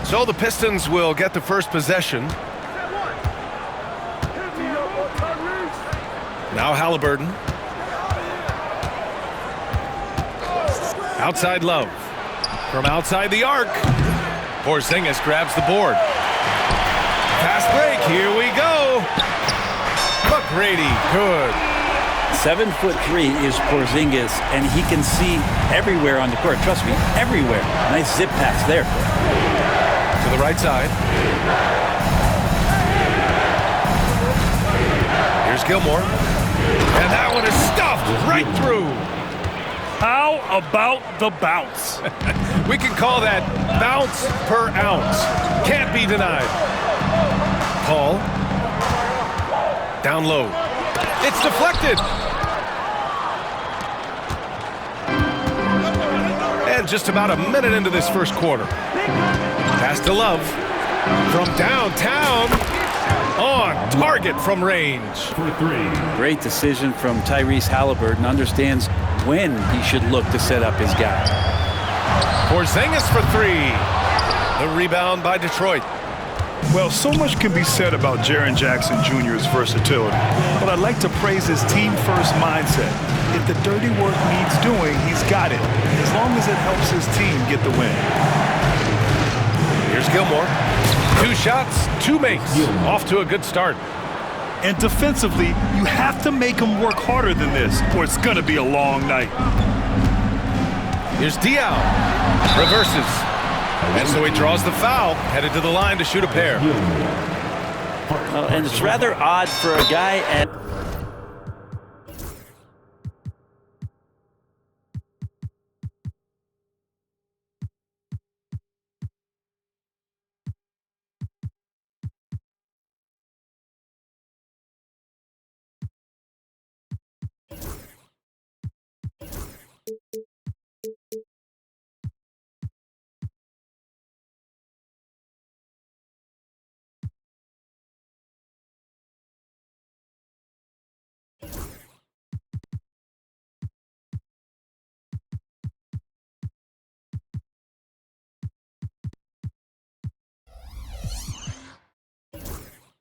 So the Pistons will get the first possession. Now Halliburton. Outside Love. From outside the arc. Porzingis grabs the board. Fast break. Here we go. McGrady. Good. 7'3" is Porzingis, and he can see everywhere on the court. Trust me, everywhere. Nice zip pass there. To the right side. Here's Gilmore. And that one is stuffed right through. How about the bounce? We can call that bounce per ounce. Can't be denied. Paul. Down low. It's deflected. And just about a minute into this first quarter. Pass to Love. From downtown. On target from range. Great decision from Tyrese Halliburton. Understands when he should look to set up his guy. Porzingis for three. The rebound by Detroit. Well, so much can be said about Jaren Jackson Jr.'s versatility, but I'd like to praise his team-first mindset. If the dirty work needs doing, he's got it, as long as it helps his team get the win. Here's Gilmore. 2 shots, 2 makes. Off to a good start. And defensively, you have to make him work harder than this, or it's going to be a long night. Here's Diaw. Reverses. And so he draws the foul, headed to the line to shoot a pair. And it's rather odd for a guy at...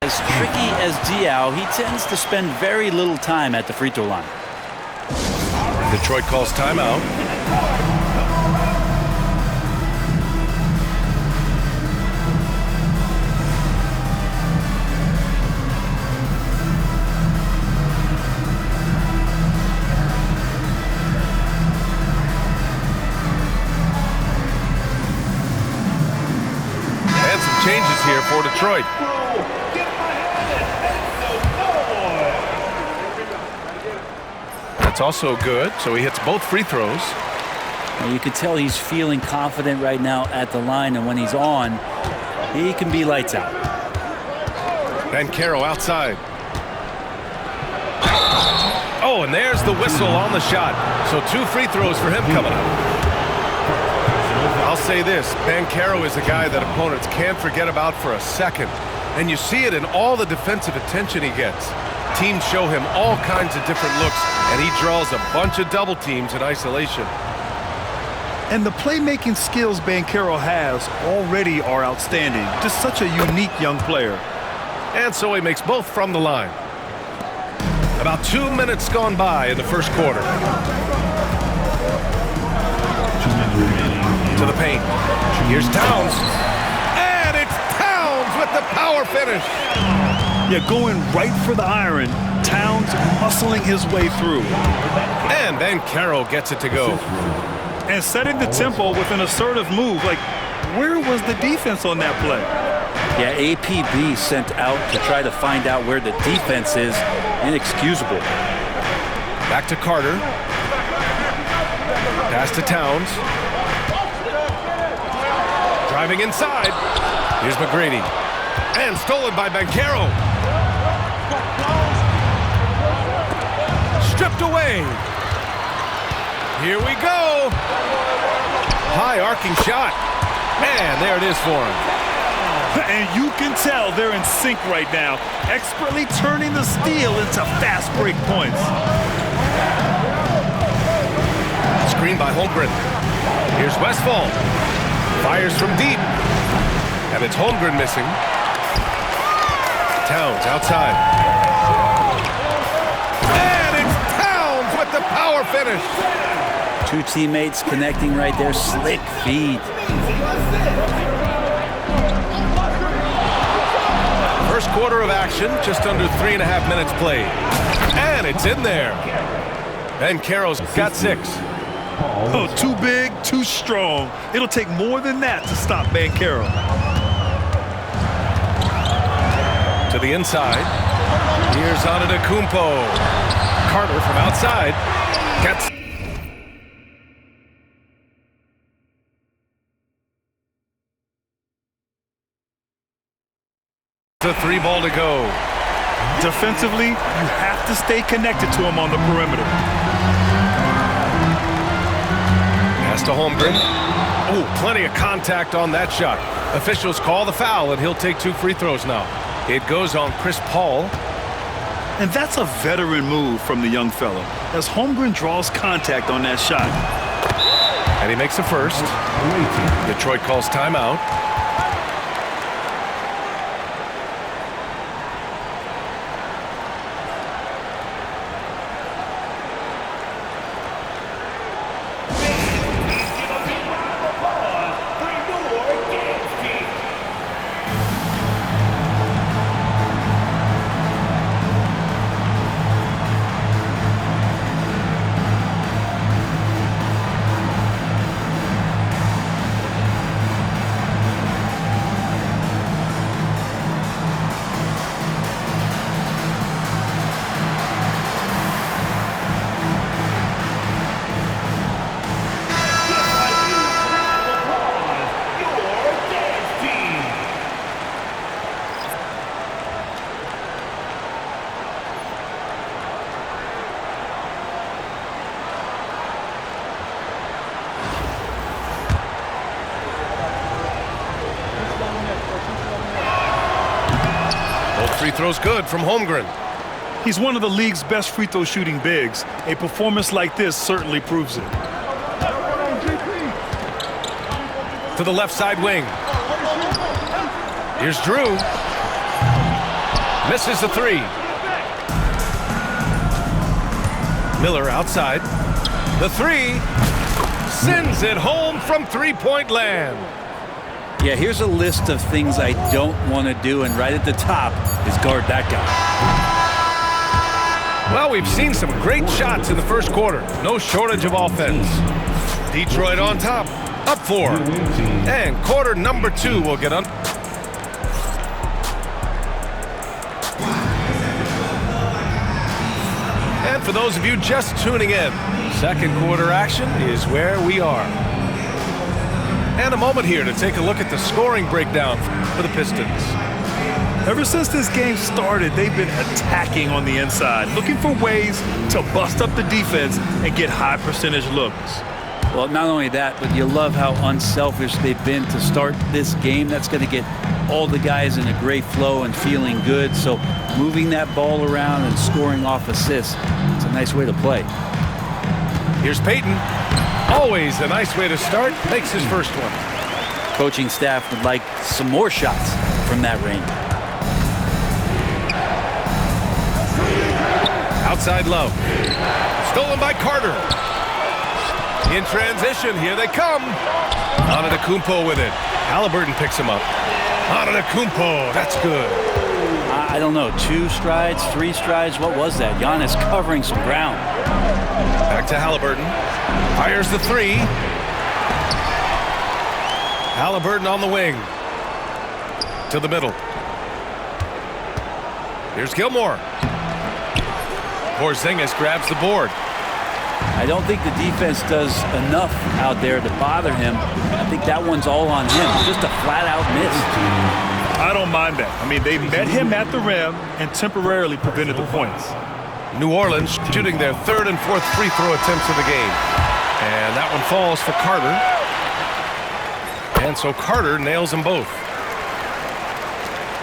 As tricky as Diaw, he tends to spend very little time at the free throw line. Detroit calls timeout. And some changes here for Detroit. That's also good, so he hits both free throws. Well, you could tell he's feeling confident right now at the line, and when he's on, he can be lights out. Banchero outside. Oh, and there's the whistle on the shot. So 2 free throws for him coming up. I'll say this, Banchero is a guy that opponents can't forget about for a second. And you see it in all the defensive attention he gets. Teams show him all kinds of different looks, and he draws a bunch of double teams in isolation. And the playmaking skills Banchero has already are outstanding. Just such a unique young player. And so he makes both from the line. About 2 minutes gone by in the first quarter. To the paint. Here's Towns. And it's Towns with the power finish. Yeah, going right for the iron. Towns muscling his way through. And Banchero gets it to go. And setting the tempo with an assertive move. Like, where was the defense on that play? Yeah, APB sent out to try to find out where the defense is. Inexcusable. Back to Carter. Pass to Towns. Driving inside. Here's McGrady. And stolen by Banchero. Stripped away. Here we go. High arcing shot. Man, there it is for him. And you can tell they're in sync right now, expertly turning the steal into fast break points. Screen by Holmgren. Here's Westfall. Fires from deep. And it's Holmgren missing. Towns outside. And it's Towns with the power finish. Two teammates connecting right there. Slick feed. First quarter of action, just under 3.5 minutes played. And it's in there. Banchero's got 6. Oh, too big, too strong. It'll take more than that to stop Banchero. To the inside. Here's Antetokounmpo. Carter from outside. Gets the 3 ball to go. Defensively, you have to stay connected to him on the perimeter. Pass to Holmgren. Oh, plenty of contact on that shot. Officials call the foul, and he'll take 2 free throws now. It goes on Chris Paul. And that's a veteran move from the young fella, as Holmgren draws contact on that shot. And he makes the first. Detroit calls timeout. Free throw's good from Holmgren. He's one of the league's best free throw shooting bigs. A performance like this certainly proves it. To the left side wing. Here's Drew. Misses the 3. Miller outside. The 3. Sends it home from 3-point land. Yeah, here's a list of things I don't want to do, and right at the top is guard that guy. Well, we've seen some great shots in the first quarter. No shortage of offense. Detroit on top, up 4. And quarter number 2 will get on. And for those of you just tuning in, second quarter action is where we are. And a moment here to take a look at the scoring breakdown for the Pistons. Ever since this game started, they've been attacking on the inside, looking for ways to bust up the defense and get high percentage looks. Well, not only that, but you love how unselfish they've been to start this game. That's going to get all the guys in a great flow and feeling good. So moving that ball around and scoring off assists, it's a nice way to play. Here's Payton. Always a nice way to start. Makes his first one. Coaching staff would like some more shots from that range. Outside Love. Stolen by Carter. In transition, here they come. Antetokounmpo with it. Halliburton picks him up. Antetokounmpo, that's good. I don't know, 2 strides, 3 strides, what was that? Giannis covering some ground. Back to Halliburton. Fires the 3. Halliburton on the wing. To the middle. Here's Gilmore. Porzingis grabs the board. I don't think the defense does enough out there to bother him. I think that one's all on him. Just a flat-out miss. I don't mind that. I mean, they met him at the rim and temporarily prevented the points. New Orleans shooting their 3rd and 4th free throw attempts of the game. And that one falls for Carter. And so Carter nails them both.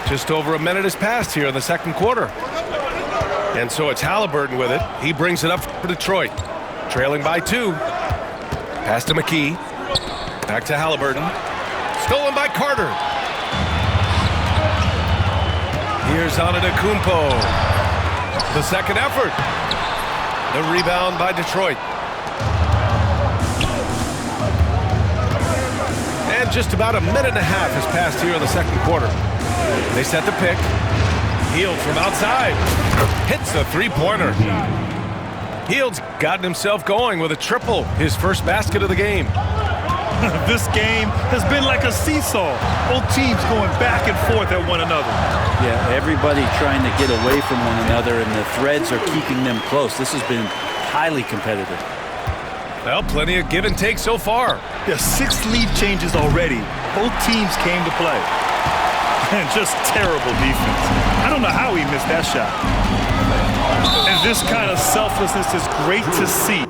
Just over a minute has passed here in the second quarter. And so it's Halliburton with it. He brings it up for Detroit. Trailing by 2. Pass to McKee. Back to Halliburton. Stolen by Carter. Here's Antetokounmpo. The second effort. The rebound by Detroit. And just about a minute and a half has passed here in the second quarter. They set the pick. Hield from outside. Hits the three-pointer. Hield's gotten himself going with a triple, his first basket of the game. This game has been like a seesaw. Both teams going back and forth at one another. Yeah, everybody trying to get away from one another, and the threads are keeping them close. This has been highly competitive. Well, plenty of give and take so far. There's 6 lead changes already. Both teams came to play. And just terrible defense. I don't know how he missed that shot. And this kind of selflessness is great to see.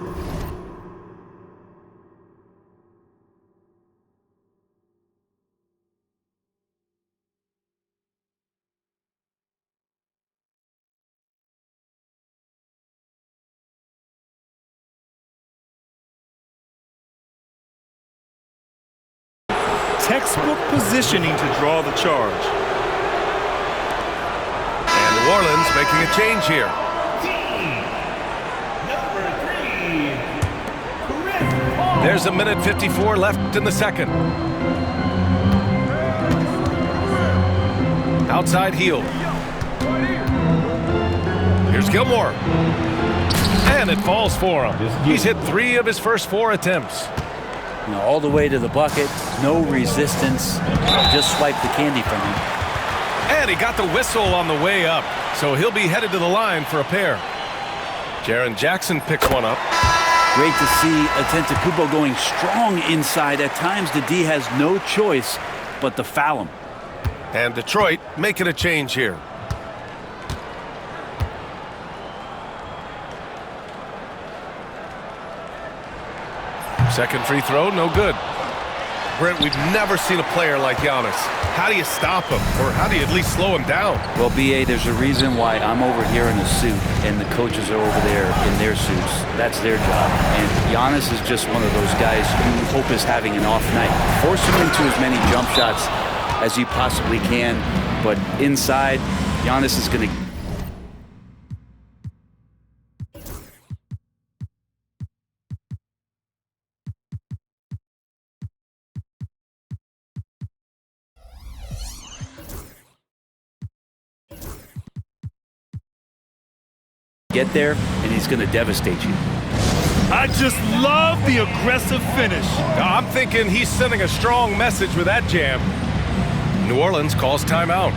Textbook positioning to draw the charge. And New Orleans making a change here. There's a minute 54 left in the second. Outside Hield. Here's Gilmore. And it falls for him. He's hit 3 of his first 4 attempts. You know, all the way to the bucket, no resistance, just swipe the candy from him. And he got the whistle on the way up, so he'll be headed to the line for a pair. Jaren Jackson picks one up. Great to see Antetokounmpo going strong inside. At times, the D has no choice but to foul him. And Detroit making a change here. Second free throw, no good. Brent, we've never seen a player like Giannis. How do you stop him, or how do you at least slow him down? Well, B.A., there's a reason why I'm over here in a suit and the coaches are over there in their suits. That's their job. And Giannis is just one of those guys you hope is having an off night. Force him into as many jump shots as you possibly can, but inside, Giannis is going to... get there, and he's going to devastate you. I just love the aggressive finish. I'm thinking he's sending a strong message with that jam. New Orleans calls timeout.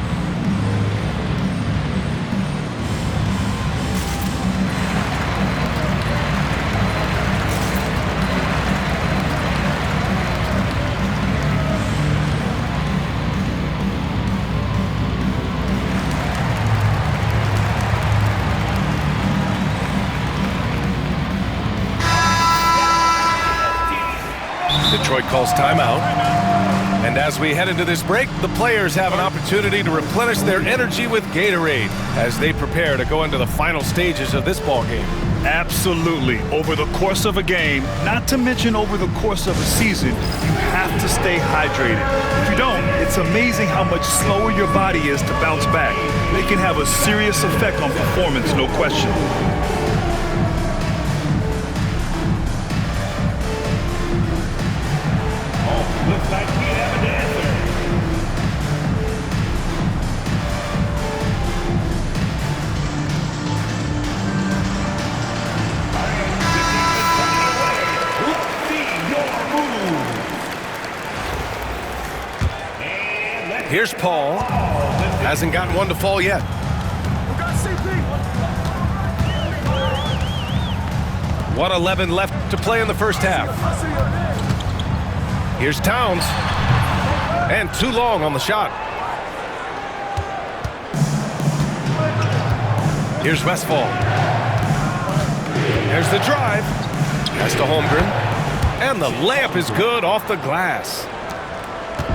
Detroit calls timeout. And as we head into this break, the players have an opportunity to replenish their energy with Gatorade as they prepare to go into the final stages of this ball game. Absolutely. Over the course of a game, not to mention over the course of a season, you have to stay hydrated. If you don't, it's amazing how much slower your body is to bounce back. They can have a serious effect on performance, no question. Looks like we have an answer. Here's Paul. Hasn't gotten one to fall yet. 1:11 left to play in the first half. Here's Towns. And too long on the shot. Here's Westphal. There's the drive. Pass to Holmgren. And the layup is good off the glass.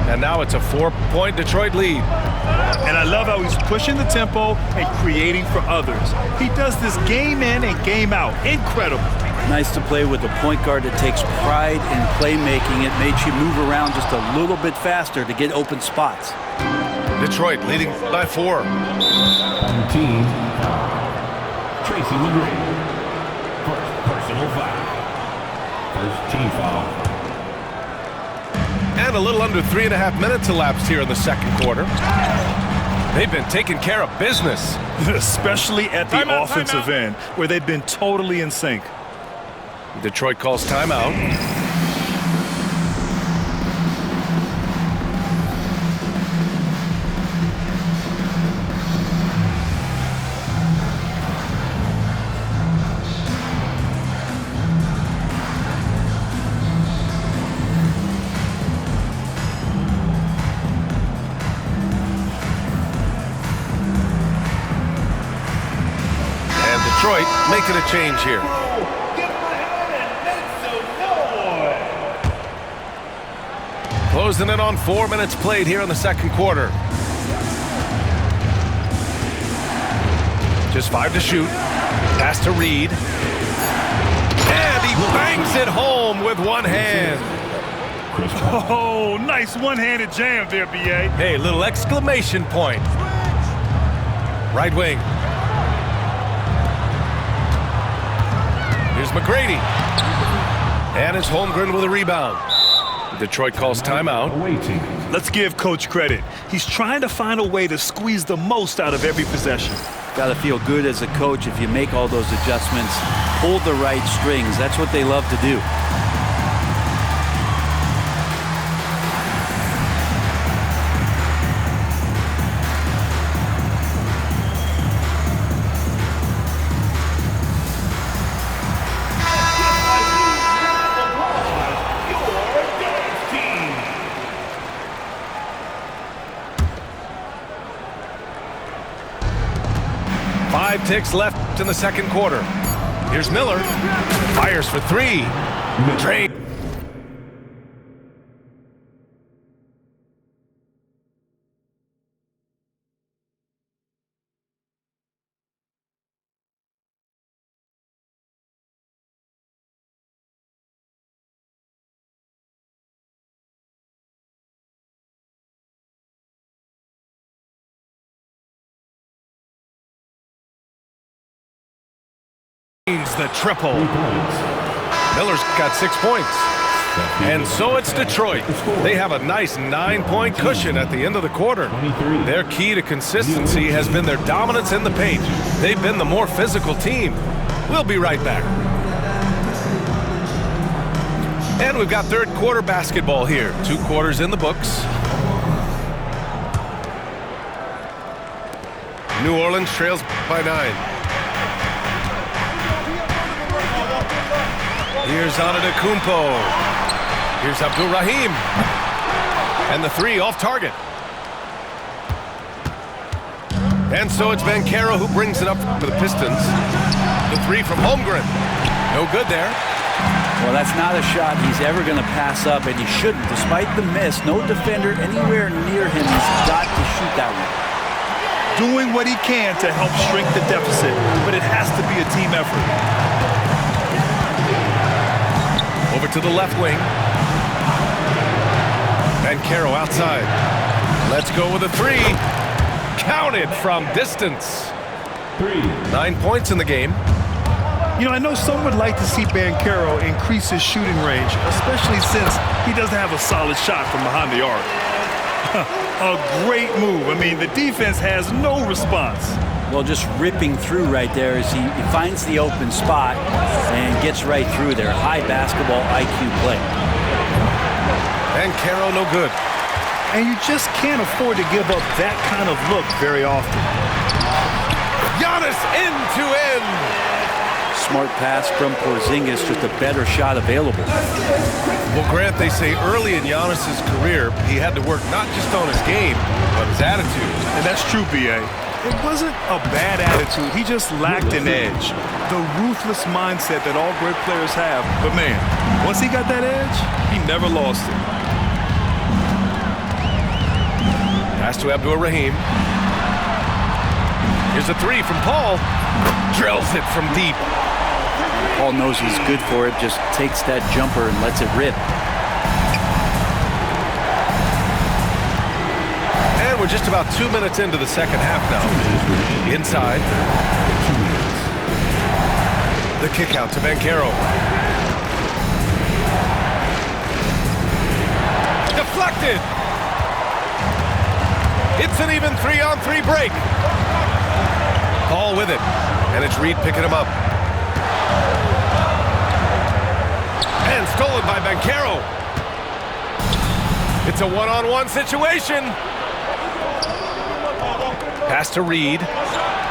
And now it's a 4-point Detroit lead. And I love how he's pushing the tempo and creating for others. He does this game in and game out. Incredible. Nice to play with a point guard that takes pride in playmaking. It makes you move around just a little bit faster to get open spots. Detroit leading by 4. On team, Tracy McGrady. First personal foul. First team foul. And a little under 3.5 minutes elapsed here in the second quarter. They've been taking care of business. Especially at the offensive end, where they've been totally in sync. Detroit calls timeout. Detroit making a change here. Closing in on 4 minutes played here in the second quarter. Just 5 to shoot. Pass to Reed. And he bangs it home with one hand. Oh, nice one-handed jam there, B.A. Hey, little exclamation point. Right wing. Here's McGrady. And it's Holmgren with a rebound. Detroit calls timeout. Let's give Coach credit. He's trying to find a way to squeeze the most out of every possession. Got to feel good as a coach if you make all those adjustments, pull the right strings. That's what they love to do. Five ticks left in the second quarter. Here's Miller. Fires for 3. Trade. The triple. Miller's got 6 points. And so it's Detroit. They have a nice 9-point cushion at the end of the quarter. Their key to consistency has been their dominance in the paint. They've been the more physical team. We'll be right back. And we've got third quarter basketball here. 2 quarters in the books. New Orleans trails by 9. Here's Antetokounmpo. Here's Abdul-Rahim. And the 3 off target. And so it's Banchero who brings it up for the Pistons. The 3 from Holmgren. No good there. Well, that's not a shot he's ever going to pass up, and he shouldn't. Despite the miss, no defender anywhere near him. He's got to shoot that one. Doing what he can to help shrink the deficit, but it has to be a team effort. Over to the left wing. Banchero outside. Let's go with a 3. Counted from distance. 9 points in the game. You know, I know some would like to see Banchero increase his shooting range, especially since he doesn't have a solid shot from behind the arc. A great move. I mean, the defense has no response. Well, just ripping through right there as he finds the open spot and gets right through there. High basketball IQ play. Banchero no good. And you just can't afford to give up that kind of look very often. Giannis end-to-end. Smart pass from Porzingis, just a better shot available. Well, Grant, they say early in Giannis's career, he had to work not just on his game, but his attitude. And that's true, B.A. It wasn't a bad attitude. He just lacked an edge. The ruthless mindset that all great players have. But, man, once he got that edge, he never lost it. Pass to Abdul-Rahim. Here's a 3 from Paul. Drills it from deep. Paul knows he's good for it, just takes that jumper and lets it rip. And we're just about 2 minutes into the second half now. Inside. The kick out to Banchero. Deflected. It's an even 3-on-3 break. Paul with it. And it's Reed picking him up. And stolen by Banchero. It's a one-on-one situation. Pass to Reed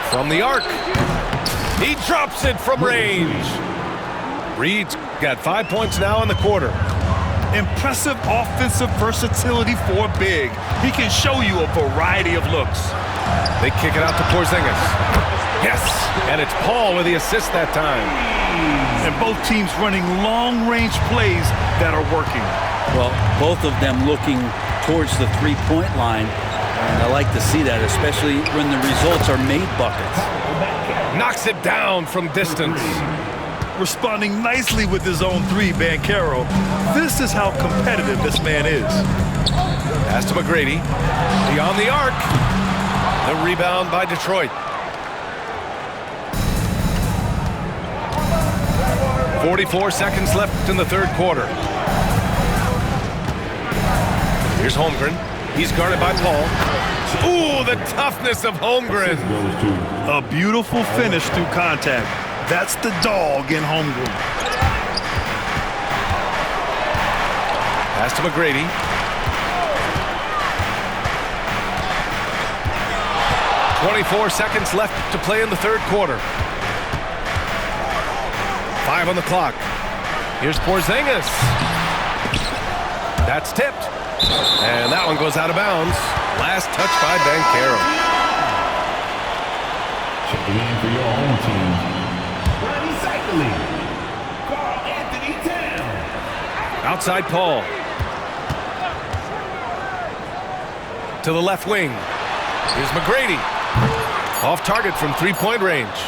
from the arc. He drops it from range. Reed's got 5 points now in the quarter. Impressive offensive versatility for big. He can show you a variety of looks. They kick it out to Porzingis. Yes, and it's Paul with the assist that time. And both teams running long-range plays that are working. Well, both of them looking towards the three-point line. And I like to see that, especially when the results are made buckets. Knocks it down from distance. Responding nicely with his own three, Banchero. This is how competitive this man is. Pass to McGrady. Beyond the arc. The rebound by Detroit. 44 seconds left in the third quarter. Here's Holmgren. He's guarded by Paul. Ooh, the toughness of Holmgren. A beautiful finish through contact. That's the dog in Holmgren. Pass to McGrady. .24 seconds left to play in the third quarter. 5 on the clock. Here's Porzingis. That's tipped. And that one goes out of bounds. Last touch by Banchero. Checking in for your home team. Ronnie Cycling. Carl Anthony Towns. Outside Paul. To the left wing. Here's McGrady. Off target from three-point range.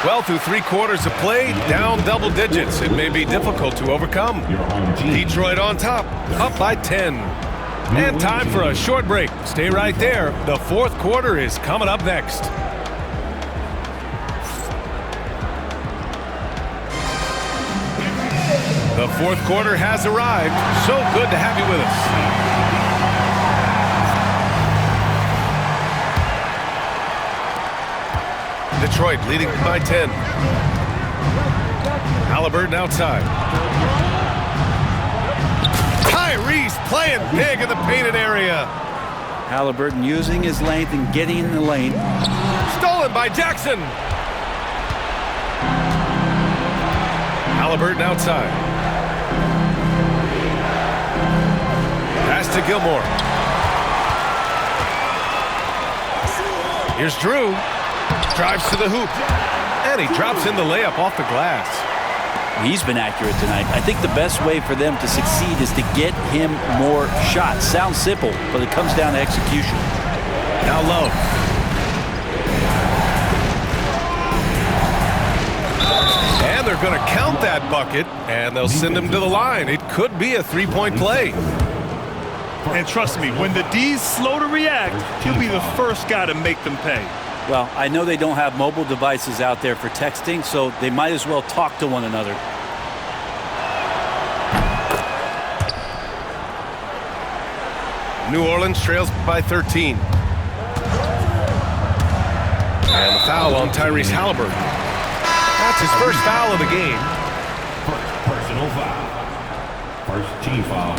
Well, through 3 quarters of play, down double digits. It may be difficult to overcome. Detroit on top, up by 10. And time for a short break. Stay right there. The fourth quarter is coming up next. The fourth quarter has arrived. So good to have you with us. Detroit leading by 10. Halliburton outside. Tyrese playing big in the painted area. Halliburton using his length and getting in the lane. Stolen by Jackson. Halliburton outside. Pass to Gilmore. Here's Drew. Drives to the hoop. And he drops in the layup off the glass. He's been accurate tonight. I think the best way for them to succeed is to get him more shots. Sounds simple, but it comes down to execution. Now Love. And they're going to count that bucket, and they'll send him to the line. It could be a three-point play. And trust me, when the D's slow to react, he'll be the first guy to make them pay. Well, I know they don't have mobile devices out there for texting, so they might as well talk to one another. New Orleans trails by 13. And the foul on Tyrese Halliburton. That's his first foul of the game. Personal foul. First team foul.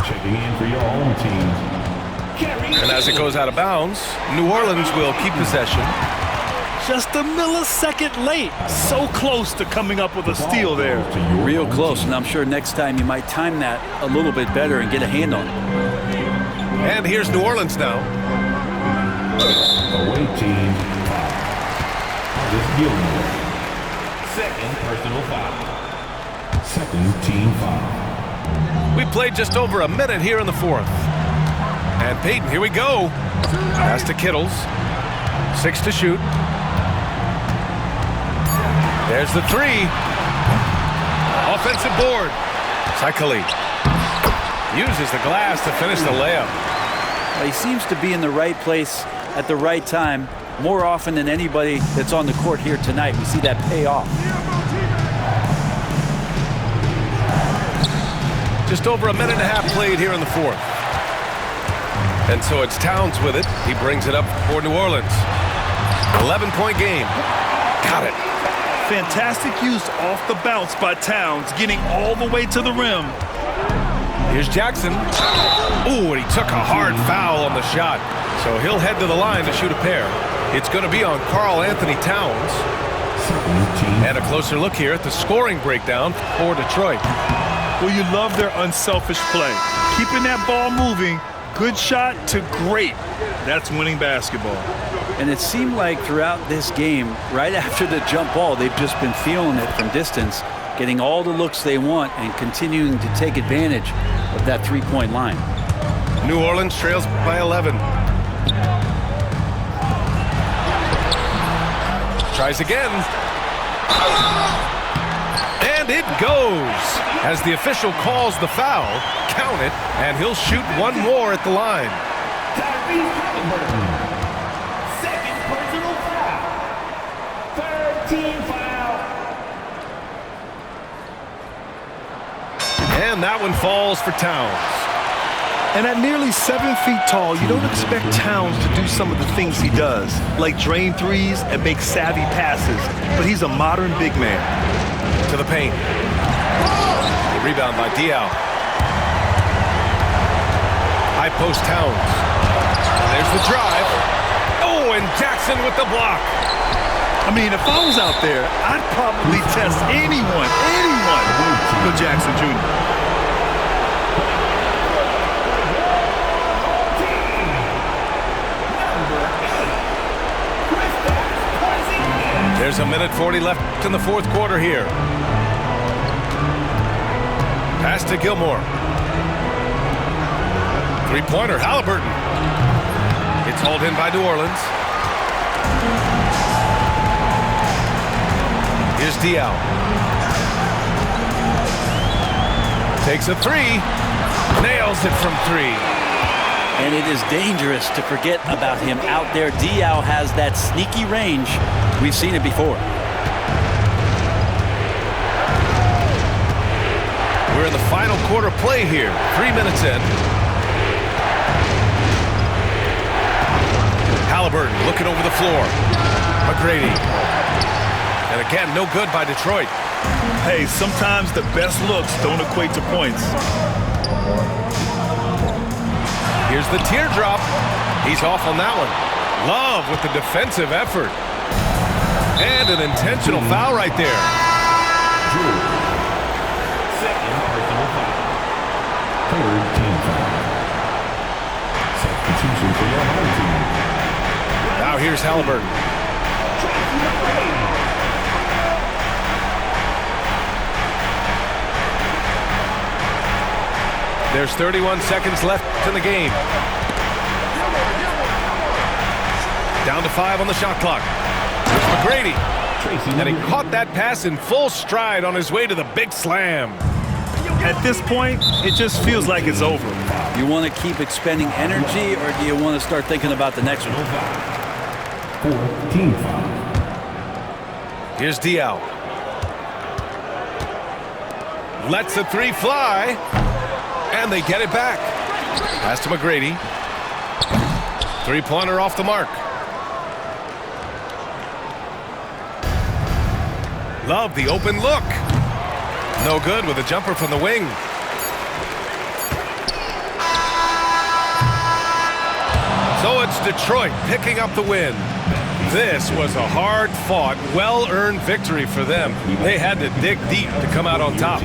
Checking in for your home team. And as it goes out of bounds, New Orleans will keep possession. Just a millisecond late. So close to coming up with a steal there. Real close, and I'm sure next time you might time that a little bit better and get a hand on it. And here's New Orleans now. Away team foul. This Gilmore. Second personal foul. Second team foul. We played just over a minute here in the fourth. And Peyton, here we go. Pass to Kittles. 6 to shoot. There's the 3. Offensive board. Saikali uses the glass to finish the layup. He seems to be in the right place at the right time more often than anybody that's on the court here tonight. We see that pay off. Just over a minute and a half played here in the 4th. And so it's Towns with it. He brings it up for New Orleans. 11-point game. Got it. Fantastic use off the bounce by Towns, getting all the way to the rim. Here's Jackson. Ooh, and he took a hard foul on the shot. So he'll head to the line to shoot a pair. It's going to be on Karl Anthony Towns. And a closer look here at the scoring breakdown for Detroit. Well, you love their unselfish play. Keeping that ball moving, good shot to great. That's winning basketball. And it seemed like throughout this game, right after the jump ball, they've just been feeling it from distance, getting all the looks they want and continuing to take advantage of that three-point line. New Orleans trails by 11. Tries again. And it goes. As the official calls the foul, count it, and he'll shoot one more at the line. Second personal foul. Third team foul. And that one falls for Towns. And at nearly 7 feet tall, you don't expect Towns to do some of the things he does, like drain threes and make savvy passes. But he's a modern big man. To the paint. The rebound by Diaw. High post Towns. There's the drive. Oh, and Jackson with the block. I mean, if I was out there, I'd probably test anyone for Jackson Jr. There's a minute 40 left in the 4th quarter here. Pass to Gilmore. Three-pointer, Halliburton. It's hauled in by New Orleans. Here's Diaw. Takes a 3. Nails it from 3. And it is dangerous to forget about him out there. Diaw has that sneaky range. We've seen it before. We're in the final quarter play here. 3 minutes in. Halliburton looking over the floor. McGrady. And again, no good by Detroit. Hey, sometimes the best looks don't equate to points. Here's the teardrop. He's off on that one. Love with the defensive effort. And an intentional foul right there. Second personal foul. Third team foul. Substitution for your home team. Now here's Halliburton. There's 31 seconds left in the game. Down to 5 on the shot clock. Here's McGrady. And he caught that pass in full stride on his way to the big slam. At this point, it just feels like it's over. You want to keep expending energy, or do you want to start thinking about the next one? Fourth team foul. Here's Diaw. Lets the 3 fly. And they get it back. Pass to McGrady. Three-pointer off the mark. Love the open look. No good with a jumper from the wing. So it's Detroit picking up the win. This was a hard-fought, well-earned victory for them. They had to dig deep to come out on top.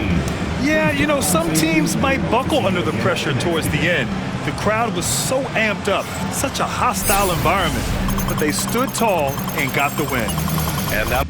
Yeah, you know, some teams might buckle under the pressure towards the end. The crowd was so amped up, such a hostile environment, but they stood tall and got the win. And that